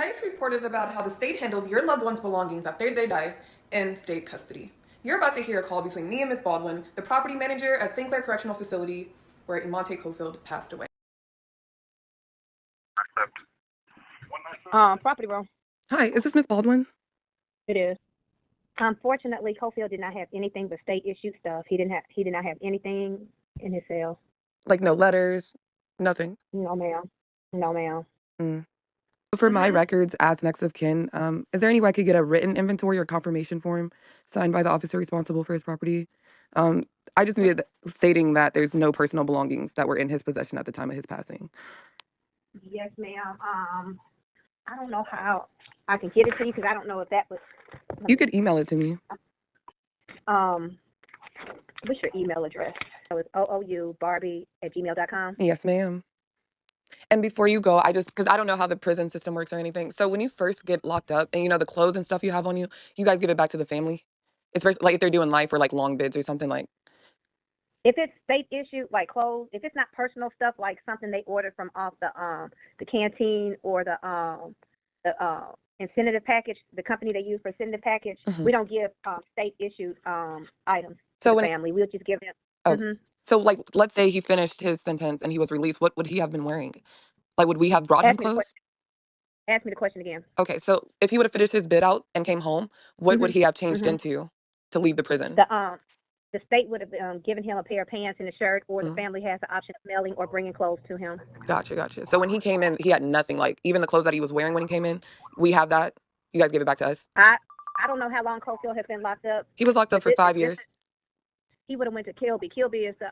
Tonight's report is about how the state handles your loved one's belongings after they die in state custody. You're about to hear a call between me and Ms. Baldwin, the property manager at CLAIR Correctional Facility, where Imante Cofield passed away. Property room. Hi, is this Ms. Baldwin? It is. Unfortunately, Cofield did not have anything but state issued stuff. He did not have anything in his cell. Like no letters, nothing? No, ma'am. No, ma'am. Mm. For my records as next of kin, is there any way I could get a written inventory or confirmation form signed by the officer responsible for his property? I just needed stating that there's no personal belongings that were in his possession at the time of his passing. Yes, ma'am. I don't know how I can get it to you because I don't know if that was. You could email it to me. What's your email address? So it's oobarbie@gmail.com. Yes, ma'am. And before you go, because I don't know how the prison system works or anything. So when you first get locked up and the clothes and stuff you have on you, you guys give it back to the family? Like if they're doing life or like long bids or something like. If it's state issued, like clothes, if it's not personal stuff, like something they ordered from off the canteen or the incentive package, the company they use for incentive package, we don't give state issued items to the family. We'll just give them. Oh, so like, let's say he finished his sentence and he was released. What would he have been wearing? Like, would we have brought him clothes? Ask me the question again. Okay, so if he would have finished his bid out and came home, what would he have changed into to leave the prison? The state would have given him a pair of pants and a shirt, or the family has the option of mailing or bringing clothes to him. Gotcha. So when he came in, he had nothing. Like even the clothes that he was wearing when he came in, we have that. You guys give it back to us. I don't know how long Cofield has been locked up. He was locked up for 5 years. He would have went to Kilby. Kilby is the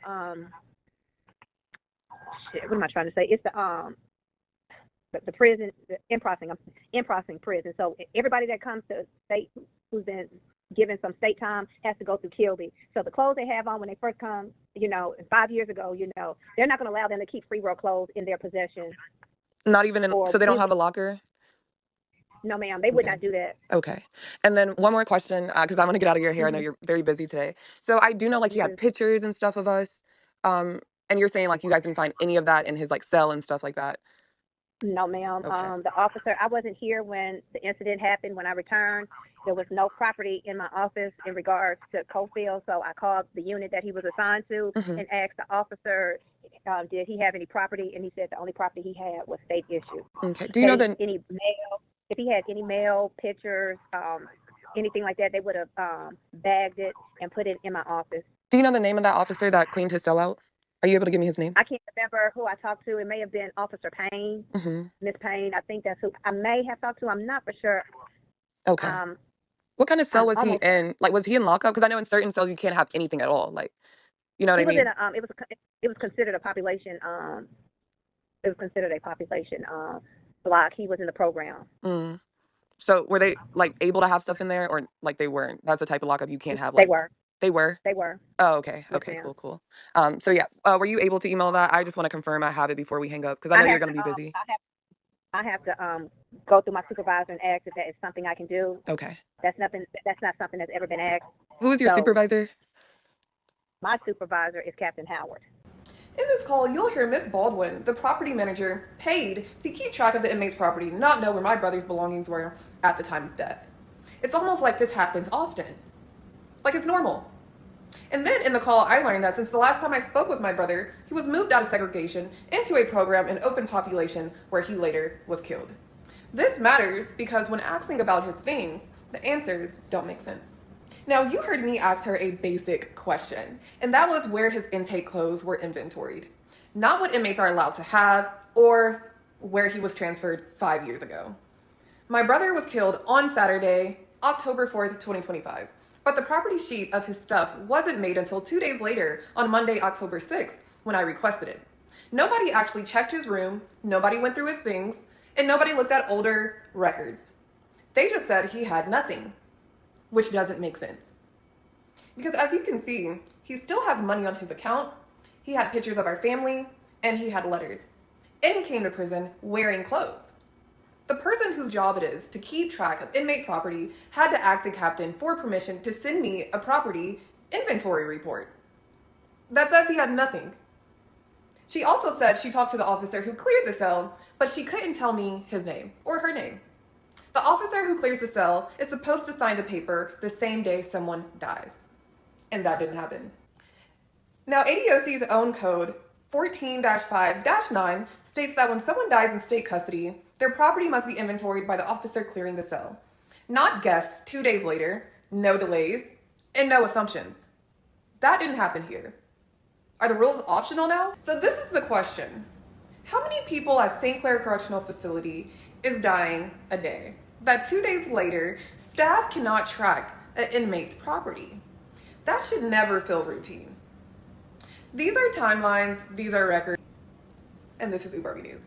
what am I trying to say? It's the prison, the in-processing prison. So everybody that comes to state who's been given some state time has to go through Kilby. So the clothes they have on when they first come, 5 years ago, they're not going to allow them to keep free roll clothes in their possession. Not even so they don't have a locker? No, ma'am, they would not do that. Okay. And then one more question, because I'm going to get out of your hair. I know you're very busy today. So I do know like you had pictures and stuff of us. And you're saying like you guys didn't find any of that in his like cell and stuff like that? No, ma'am. Okay. The officer, I wasn't here when the incident happened. When I returned, there was no property in my office in regards to Cofield. So I called the unit that he was assigned to and asked the officer, did he have any property? And he said the only property he had was state issued. Okay. Do you know that any mail? If he had any mail, pictures, anything like that, they would have bagged it and put it in my office. Do you know the name of that officer that cleaned his cell out? Are you able to give me his name? I can't remember who I talked to. It may have been Officer Payne, Miss Payne. I think that's who I may have talked to. I'm not for sure. Okay. What kind of cell was he in? Like, was he in lockup? Because I know in certain cells you can't have anything at all. Like, you know what I mean? It was considered a population. It was considered a population block. He was in the program. So were they like able to have stuff in there, or like they weren't? That's the type of lockup you can't have. Like, They were? They were. Oh, okay. Yes, Okay, ma'am. cool. So yeah, were you able to email that? I just want to confirm I have it before we hang up, because I know you're going to be busy. I have to go through my supervisor and ask if that is something I can do. Okay. That's not something that's ever been asked. Who is your supervisor? My supervisor is Captain Howard. In this call, you'll hear Miss Baldwin, the property manager, paid to keep track of the inmate's property, not know where my brother's belongings were at the time of death. It's almost like this happens often. Like it's normal. And then in the call, I learned that since the last time I spoke with my brother, he was moved out of segregation into a program in open population where he later was killed. This matters because when asking about his things, the answers don't make sense. Now, you heard me ask her a basic question, and that was where his intake clothes were inventoried. Not what inmates are allowed to have or where he was transferred 5 years ago. My brother was killed on Saturday, October 4th, 2025. But the property sheet of his stuff wasn't made until 2 days later on Monday, October 6th, when I requested it. Nobody actually checked his room, nobody went through his things, and nobody looked at older records. They just said he had nothing, which doesn't make sense. Because as you can see, he still has money on his account, he had pictures of our family, and he had letters. And he came to prison wearing clothes. The person whose job it is to keep track of inmate property had to ask the captain for permission to send me a property inventory report that says he had nothing. She also said she talked to the officer who cleared the cell, but she couldn't tell me his name or her name. The officer who clears the cell is supposed to sign the paper the same day someone dies. And that didn't happen. Now, ADOC's own code, 14-5-9, states that when someone dies in state custody, their property must be inventoried by the officer clearing the cell. Not guessed 2 days later, no delays, and no assumptions. That didn't happen here. Are the rules optional now? So this is the question. How many people at St. Clair Correctional Facility is dying a day that 2 days later, staff cannot track an inmate's property? That should never feel routine. These are timelines, these are records, and this is Uber News.